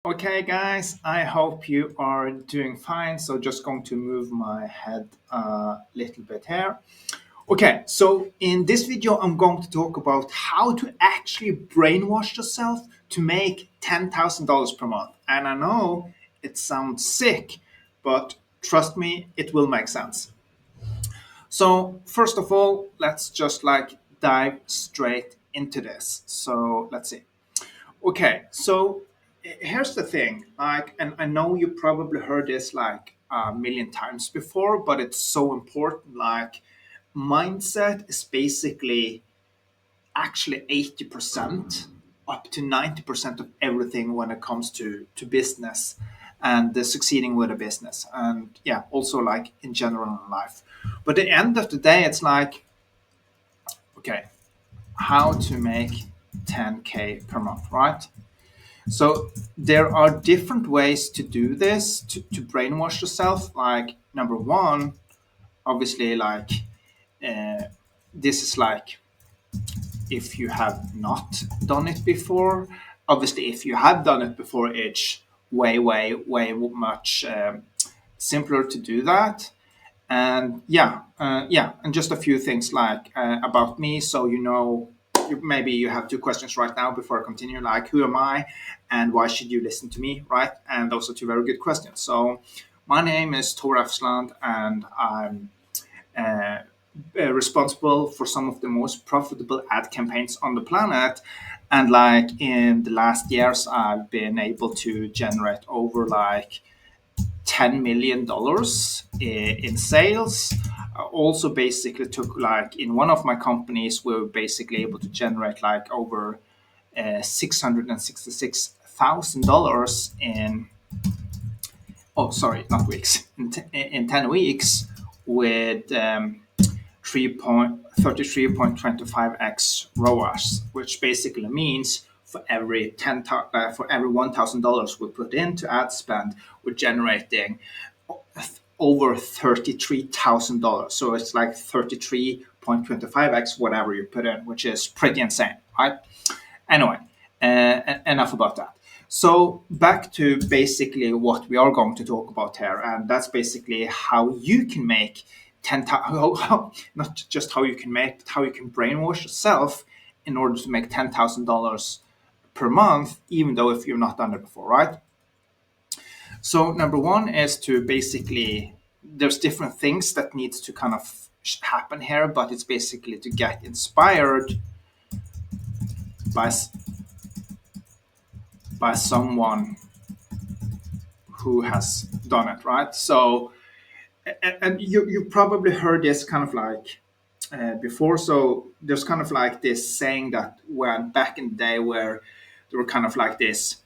Okay, guys, I hope you are doing fine. So, just going to move my head a little bit here. Okay, so in this video, I'm going to talk about how to actually brainwash yourself to make $10,000 per month. And I know it sounds sick, but trust me, it will make sense. So, first of all, let's just dive straight into this. So, let's see. Okay, so here's the thing, and I know you probably heard this like a million times before, but it's so important. Mindset is basically actually 80% up to 90% of everything when it comes to business and the succeeding with a business, and yeah, also like in general in life. But at the end of the day, it's like, okay, how to make 10K per month, right? So there are different ways to do this to brainwash yourself. Like number one, obviously, uh, this is like if you have not done it before. Obviously, if you have done it before, it's way much simpler to do that. And yeah, and just a few things about me, so maybe you have two questions right now before I continue, like who am I and why should you listen to me, right? And those are two very good questions. So my name is Tor Efsland, and I'm uh, responsible for some of the most profitable ad campaigns on the planet. And like in the last years, I've been able to generate over like $10 million in sales. Also, basically, took like in one of my companies, we were basically able to generate like over $666,000 in, oh, sorry, not weeks, in 10 weeks with 33.25x ROAS, which basically means for every $1,000 we put into ad spend, we're generating over $33,000. So it's like 33.25x whatever you put in, which is pretty insane, right? Anyway, enough about that. So back to basically what we are going to talk about here, and that's basically how you can make 10,000. Not just how you can make, but how you can brainwash yourself in order to make $10,000 per month, even though if you've not done it before, right? So number one is to basically, there's different things that needs to kind of happen here, but it's basically to get inspired by someone who has done it, right? So, and you probably heard this kind of before. So there's kind of like this saying that when back in the day where there were kind of like this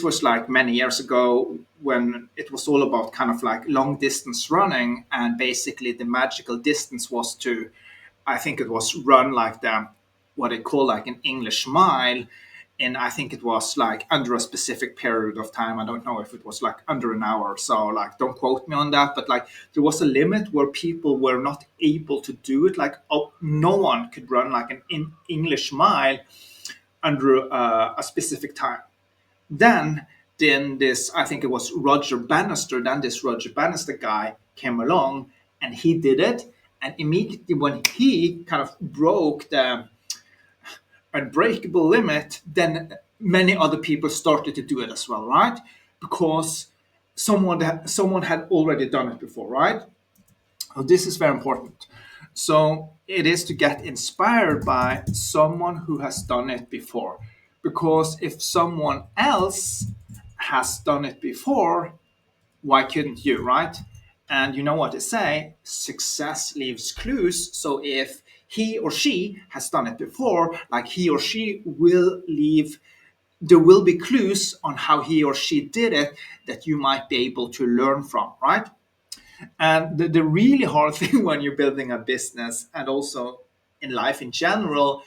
was like many years ago when it was all about kind of like long distance running, and basically the magical distance was to, I think it was run like the what they call like an English mile, and I think it was like under a specific period of time. I don't know if it was like under an hour or so, like don't quote me on that, but like there was a limit where people were not able to do it, like no one could run like an English mile under a specific time. Then this, I think it was Roger Bannister, then this Roger Bannister guy came along and he did it. And immediately when he kind of broke the unbreakable limit, then many other people started to do it as well, right? Because someone had already done it before, right? So this is very important. So it is to get inspired by someone who has done it before. Because if someone else has done it before, why couldn't you, right? And you know what they say, success leaves clues. So if he or she has done it before, like he or she will leave, there will be clues on how he or she did it that you might be able to learn from, right? And the really hard thing when you're building a business and also in life in general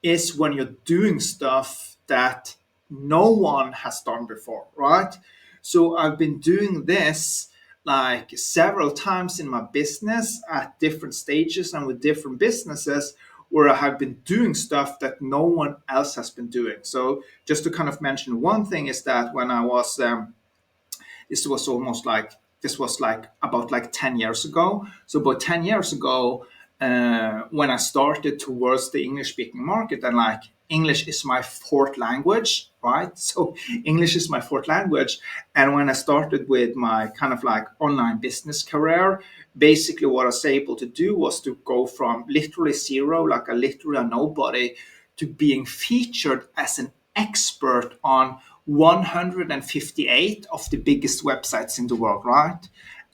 is when you're doing stuff that no one has done before, right? So I've been doing this like several times in my business at different stages and with different businesses where I have been doing stuff that no one else has been doing. So just to kind of mention one thing is that when I was this was almost like this was like about like 10 years ago. So about 10 years ago, when I started towards the English speaking market, and like English is my fourth language, right? So English is my fourth language. And when I started with my kind of like online business career, basically what I was able to do was to go from literally zero, like a literally a nobody, to being featured as an expert on 158 of the biggest websites in the world, right?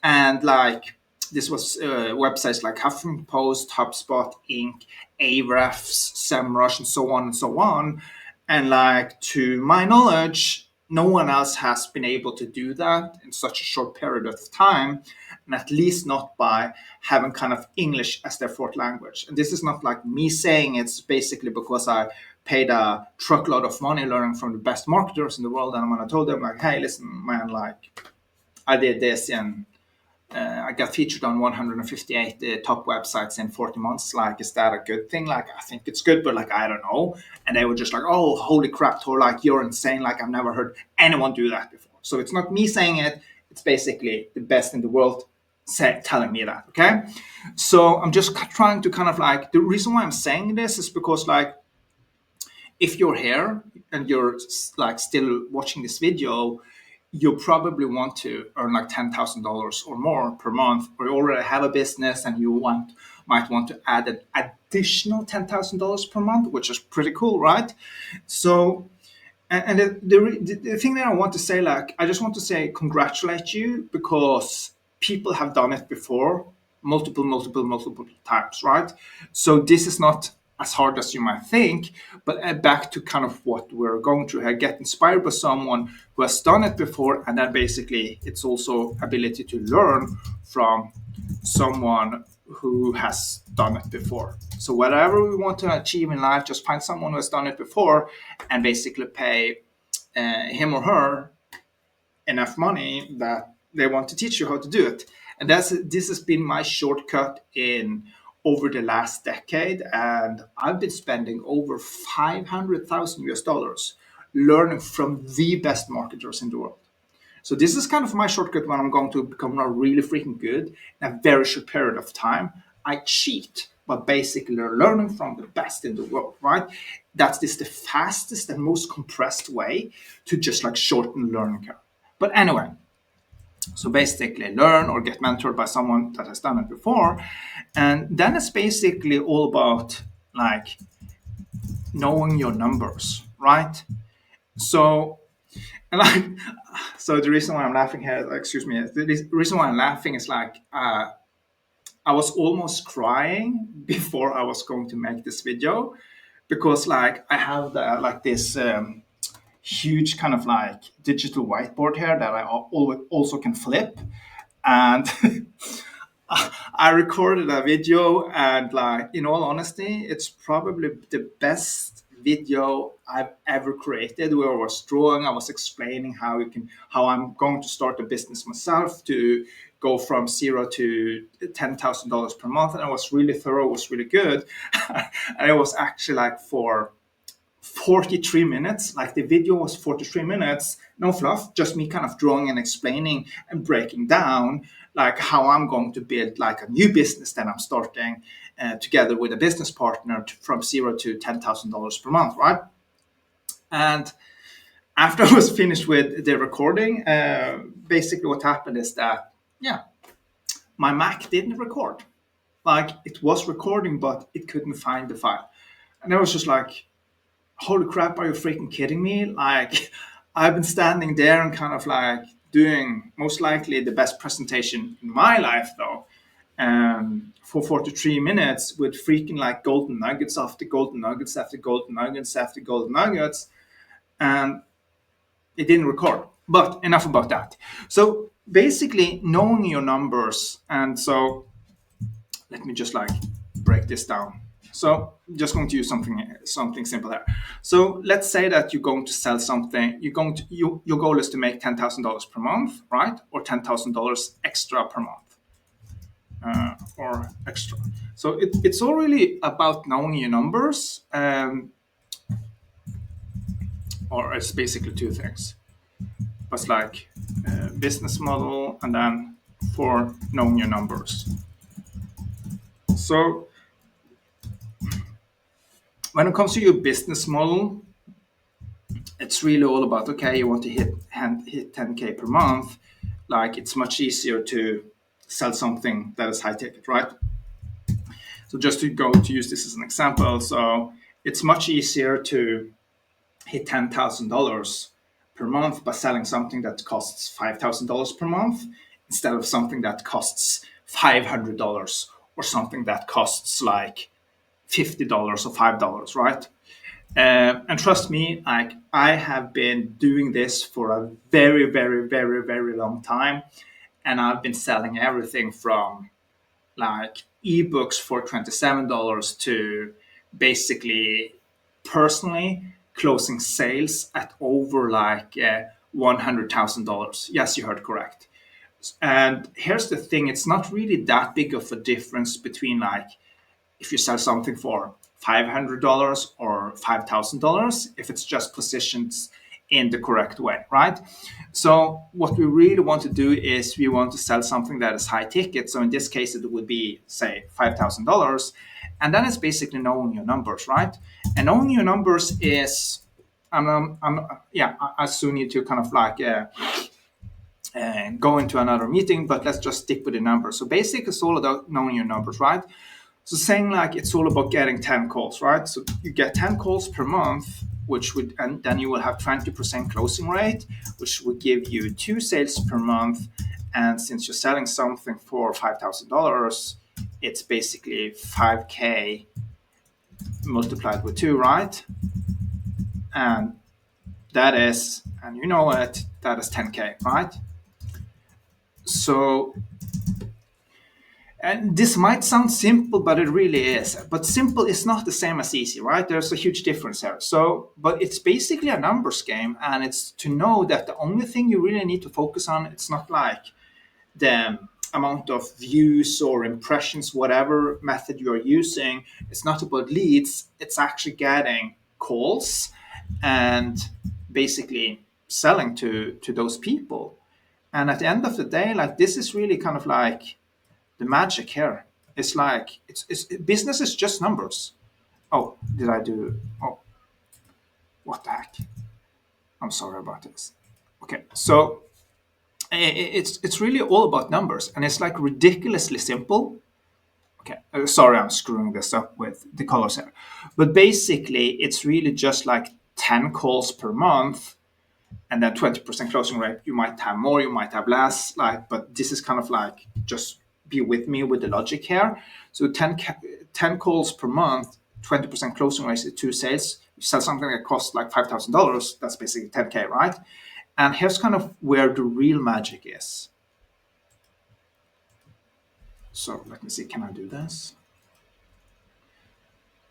And like this was websites like Huffington Post, HubSpot, Inc., Ahrefs, SEMrush, and so on and so on. And like to my knowledge, no one else has been able to do that in such a short period of time, and at least not by having kind of English as their fourth language. And this is not like me saying it's basically because I paid a truckload of money learning from the best marketers in the world, and when I told them like, hey, listen, man, like I did this and I got featured on 158 top websites in 40 months. Like, is that a good thing? Like, I think it's good, but like, I don't know. And they were just like, oh, holy crap, Tor, like, you're insane. Like, I've never heard anyone do that before. So it's not me saying it. It's basically the best in the world telling me that, okay? So I'm just trying to kind of like, the reason why I'm saying this is because like, if you're here and you're like still watching this video, you probably want to earn like $10,000 or more per month, or you already have a business and you might want to add an additional $10,000 per month, which is pretty cool, right? So, and the thing that I want to say, like, I just want to say congratulate you because people have done it before, multiple times, right? So this is not as hard as you might think, but back to kind of what we're going through here, get inspired by someone who has done it before, and then basically it's also ability to learn from someone who has done it before. So whatever we want to achieve in life, just find someone who has done it before and basically pay him or her enough money that they want to teach you how to do it. And this has been my shortcut in over the last decade, and I've been spending over 500,000 US dollars learning from the best marketers in the world. So this is kind of my shortcut when I'm going to become really freaking good in a very short period of time. I cheat, but basically learning from the best in the world, right? That's just the fastest and most compressed way to just like shorten learning curve. But anyway, so basically learn or get mentored by someone that has done it before. And then it's basically all about like knowing your numbers, right? So, and like, so the reason why I'm laughing here, excuse me, the reason why I'm laughing is like, I was almost crying before I was going to make this video because like I have like this huge kind of like digital whiteboard here that I also can flip, and I recorded a video, and like in all honesty, it's probably the best video I've ever created. Where I was drawing, I was explaining how I'm going to start a business myself to go from zero to $10,000 per month, and I was really thorough, it was really good, and it was actually like for 43 minutes. Like the video was 43 minutes, no fluff, just me kind of drawing and explaining and breaking down like how I'm going to build like a new business that I'm starting together with a business partner from zero to $10,000 per month, right? And after I was finished with the recording, basically what happened is that, yeah, my Mac didn't record. Like it was recording, but it couldn't find the file. And I was just like, holy crap, are you freaking kidding me? Like, I've been standing there and kind of like doing most likely the best presentation in my life, though, for 43 minutes with freaking like golden nuggets after golden nuggets after golden nuggets after golden nuggets. And it didn't record. But enough about that. So basically, knowing your numbers, and so let me just like break this down. So just going to use something simple here. So let's say that you're going to sell something. Your goal is to make $10,000 per month, right? Or $10,000 extra per month. or extra. So it's all really about knowing your numbers, or it's basically two things. It's like business model and then for knowing your numbers. So when it comes to your business model, it's really all about, okay, you want to hit 10K per month. Like it's much easier to sell something that is high ticket, right? So just to go to use this as an example, so it's much easier to hit $10,000 per month by selling something that costs $5,000 per month instead of something that costs $500 or something that costs like $50 or $5, right? And trust me, like I have been doing this for a very, very, very, very long time, and I've been selling everything from like ebooks for $27 to basically personally closing sales at over like $100,000. Yes, you heard correct. And here's the thing: it's not really that big of a difference between like if you sell something for $500 or $5,000 if it's just positioned in the correct way, right? So what we really want to do is we want to sell something that is high ticket. So in this case, it would be say $5,000, and then it's basically knowing your numbers, right? And knowing your numbers is, yeah, I soon need to kind of like go into another meeting, but let's just stick with the numbers. So basically, it's all about knowing your numbers, right? So saying like it's all about getting 10 calls, right? So you get 10 calls per month, which would, and then you will have 20% closing rate, which would give you 2 sales per month. And since you're selling something for $5,000, it's basically 5K multiplied with 2, right? And that is, and you know it, that is 10K, right? So, and this might sound simple, but it really is. But simple is not the same as easy, right? There's a huge difference here. So, but it's basically a numbers game, and it's to know that the only thing you really need to focus on, it's not like the amount of views or impressions, whatever method you're using. It's not about leads. It's actually getting calls and basically selling to those people. And at the end of the day, like this is really kind of like the magic here. It's like it's business is just numbers. Oh, did I do? Oh, what the heck? I'm sorry about this. Okay, so it's really all about numbers, and it's like ridiculously simple. Okay, sorry, I'm screwing this up with the colors here, but basically, it's really just like 10 calls per month and then 20% closing rate. You might have more, you might have less, like, but this is kind of like just be with me with the logic here. So 10 calls per month, 20% closing rate is 2 sales. You sell something that costs like $5,000, that's basically 10K, right? And here's kind of where the real magic is. So let me see, can I do this?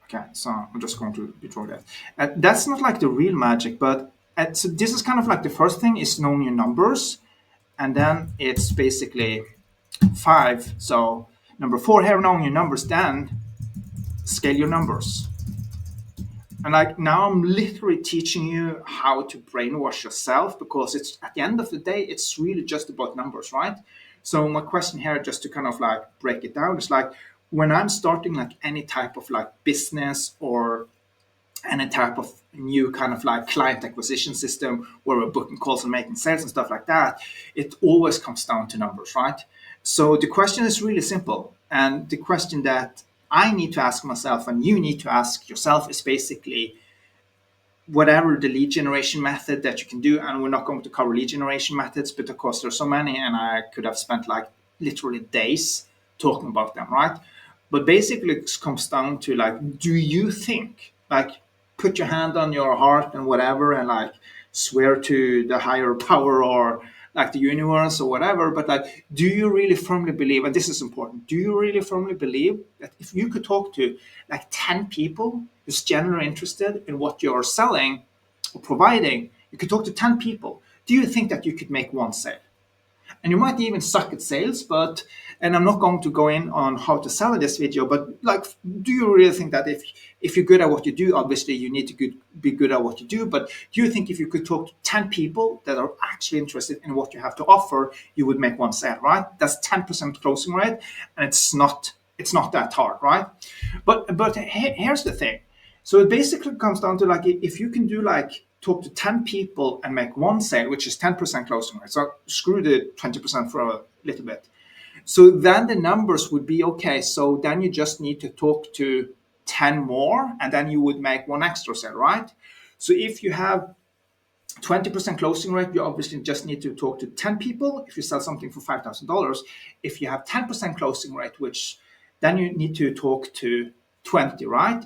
Okay, so I'm just going to draw that. That's not like the real magic, but so this is kind of like the first thing is knowing your numbers, and then it's basically 5. So number 4 here, knowing your numbers, then scale your numbers. And like now I'm literally teaching you how to brainwash yourself, because it's at the end of the day, it's really just about numbers, right? So my question here, just to kind of like break it down, is like when I'm starting like any type of like business or any type of new kind of like client acquisition system where we're booking calls and making sales and stuff like that, it always comes down to numbers, right? So the question is really simple. And the question that I need to ask myself and you need to ask yourself is basically whatever the lead generation method that you can do. And we're not going to cover lead generation methods, but of course there's so many, and I could have spent like literally days talking about them, right? But basically it comes down to like, do you think, like, put your hand on your heart and whatever, and like swear to the higher power or like the universe or whatever, but like, do you really firmly believe, and this is important, do you really firmly believe that if you could talk to like 10 people who's genuinely interested in what you're selling or providing, you could talk to 10 people, do you think that you could make one sale? and you might even suck at sales, but, and I'm not going to go in on how to sell in this video, but like, do you really think that if you're good at what you do, obviously you need to be good at what you do, but do you think if you could talk to 10 people that are actually interested in what you have to offer, you would make one sale, right? That's 10% closing rate, and it's not that hard, right? But here's the thing. So it basically comes down to like, if you can do like talk to 10 people and make one sale, which is 10% closing rate. So screw the 20% for a little bit. So then the numbers would be okay. So then you just need to talk to 10 more, and then you would make one extra sale, right? So if you have 20% closing rate, you obviously just need to talk to 10 people if you sell something for $5,000. If you have 10% closing rate, which then you need to talk to 20, right?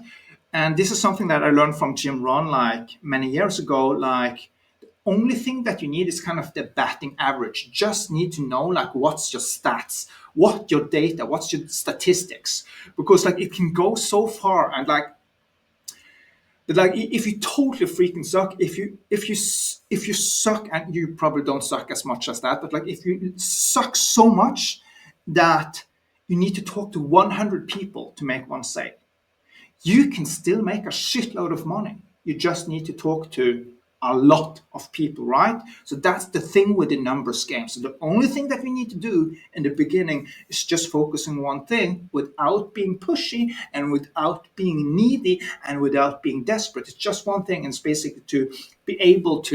And this is something that I learned from Jim Rohn like many years ago. Like, only thing that you need is kind of the batting average. Just need to know like what's your stats, what your data, what's your statistics, because like it can go so far. And like if you totally freaking suck, if you suck, and you probably don't suck as much as that, but like if you suck so much that you need to talk to 100 people to make one sale, you can still make a shitload of money. You just need to talk to a lot of people, right? So that's the thing with the numbers game. So the only thing that we need to do in the beginning is just focus on one thing without being pushy and without being needy and without being desperate. It's just one thing, and it's basically to be able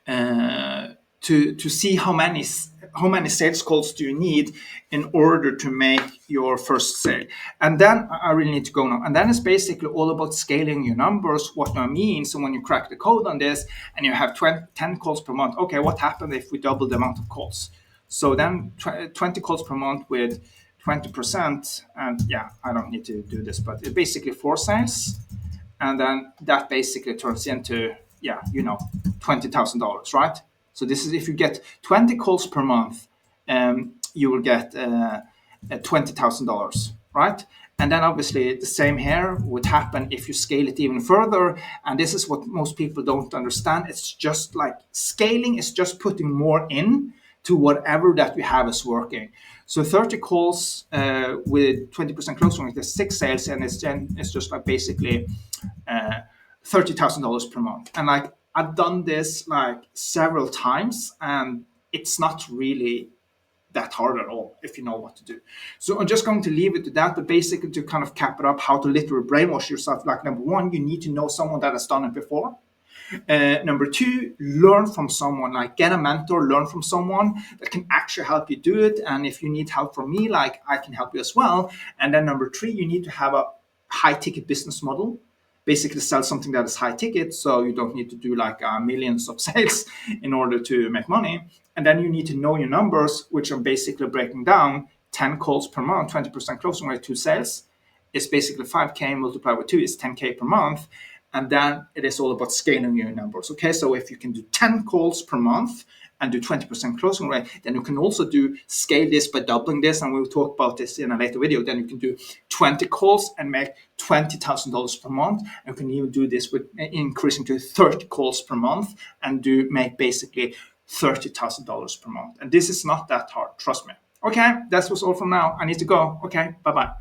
uh, to see how many sales calls do you need in order to make your first sale. And then I really need to go now. And then it's basically all about scaling your numbers. What do I mean? So when you crack the code on this and you have 10 calls per month, okay, what happens if we double the amount of calls? So then 20 calls per month with 20%, and yeah, I don't need to do this, but it's basically 4 sales, and then that basically turns into, yeah, $20,000, right? So this is if you get 20 calls per month, you will get $20,000, right? And then obviously the same here would happen if you scale it even further. And this is what most people don't understand. It's just like scaling is just putting more in to whatever that we have is working. So 30 calls with 20% closing rate is 6 sales, and it's just like basically $30,000 per month. And like I've done this like several times, and it's not really that hard at all if you know what to do. So I'm just going to leave it to that, but basically to kind of cap it up, how to literally brainwash yourself. Like, number one, you need to know someone that has done it before. Number two, learn from someone, like get a mentor, learn from someone that can actually help you do it. And if you need help from me, like I can help you as well. And then number three, you need to have a high ticket business model, basically sell something that is high ticket, so you don't need to do like millions of sales in order to make money. And then you need to know your numbers, which are basically breaking down 10 calls per month, 20% closing rate, 2 sales. It's basically 5K multiplied with 2 is 10K per month. And then it is all about scaling your numbers. Okay, so if you can do 10 calls per month and do 20% closing rate, then you can also do scale this by doubling this, and we'll talk about this in a later video. Then you can do 20 calls and make $20,000 per month. And you can even do this with increasing to 30 calls per month and make basically $30,000 per month. And this is not that hard, trust me. Okay, that was all for now. I need to go. Okay, bye-bye.